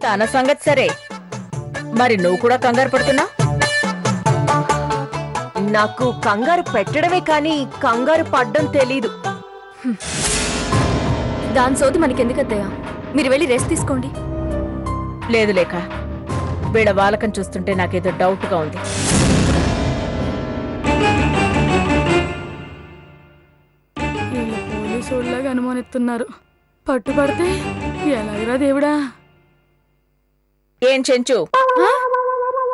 తన సంగతి సరే, మరి నువ్వు కూడా కంగారు పడుతున్నా? నాకు కంగారు పెట్టడమే కానీ కంగారు పడ్డం తెలీదు. దాని సోది మనకెందుకత్తయ్యా? మీరు వెళ్ళి రెస్ట్ తీసుకోండి. లేదు లేక, వీళ్ళ వాలకం చూస్తుంటే నాకేదో డౌట్గా ఉంది. పోలీసులాగా అనుమానిస్తున్నారు. పట్టుపడితే ఎలాగరా దేవుడా? ఏం చెంచు,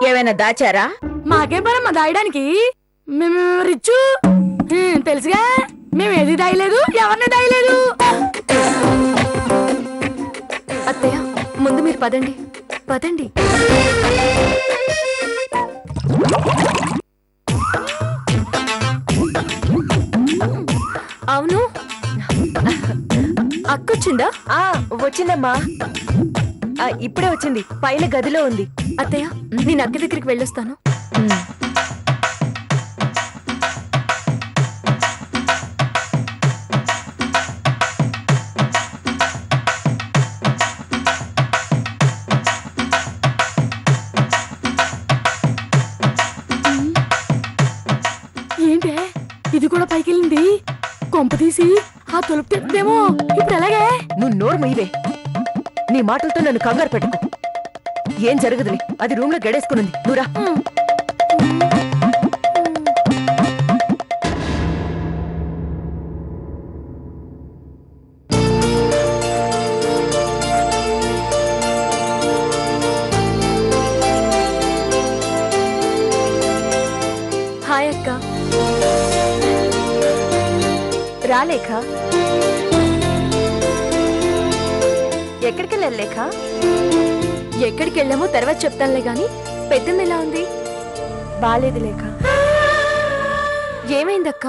ఏమైనా దాచారా? మాకేం పనమ్మా దాయడానికి? మేము రిచ్చు తెలుసుగా. మేము ఏది దాయలేదు, ఎవరిని దాయలేదు. అత్తయ్య, ముందు మీరు పదండి పదండి. అవును, అక్కొచ్చిందా? వచ్చిందమ్మా, ఇప్పుడే వచ్చింది. పైన గదిలో ఉంది. అత్తయ్య, నేను అక్క దగ్గరికి వెళ్ళొస్తాను. ఏంటే ఇది కూడా పైకి వెళ్ళింది? కొంప తీసి ఆ తలుపు తెప్పుదేమో. ఇప్పుడు ఎలాగే? నువ్వు నోరు మొయ్యవే. నీ మాటలతో నన్ను కంగారు పెట్టుకో. ఏం జరగదులే, అది రూమ్ లో గడేసుకునుంది. నువ్వురా. హాయ్ అక్క. రాలేఖ, ఎక్కడికి వెళ్ళలేఖ? ఎక్కడికి వెళ్ళామో తర్వాత చెప్తానులే గాని, పెద్దమ్మ ఎలా ఉంది? బాలేదు లేఖ. ఏమైందక్క?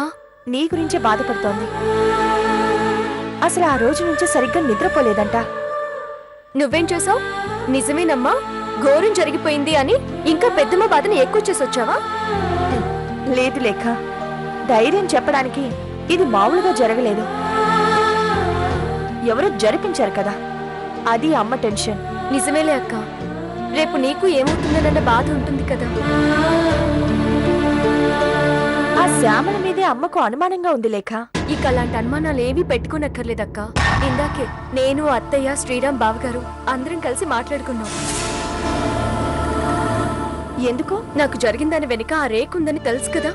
నీ గురించే బాధపడుతోంది. అసలు ఆ రోజు నుంచి సరిగ్గా నిద్రపోలేదంట. నువ్వేం చేసావు? నిజమేనమ్మా, ఘోరం జరిగిపోయింది అని ఇంకా పెద్దమ్మ బాధని ఎక్కువ చేసొచ్చావా? లేదు లేఖ, ధైర్యం చెప్పడానికి ఇది మామూలుగా జరగలేదు. ఎవరో జరిపించారు కదా, అది అమ్మ టెన్షన్. నిజమేలే అక్క, రేపు నీకు ఏమవుతుందన్న బాధ ఉంటుంది కదా. ఆ శ్యామల మీదే అమ్మకు అనుమానంగా ఉంది లేఖ. ఇక అలాంటి అనుమానాలు ఏమీ పెట్టుకోనక్కర్లేదక్క. ఇందాకే నేను, అత్తయ్య, శ్రీరామ్ బావగారు అందరం కలిసి మాట్లాడుకున్నాం. ఎందుకు? నాకు జరిగిందని వెనుక ఆ రేకుందని తెలుసు కదా.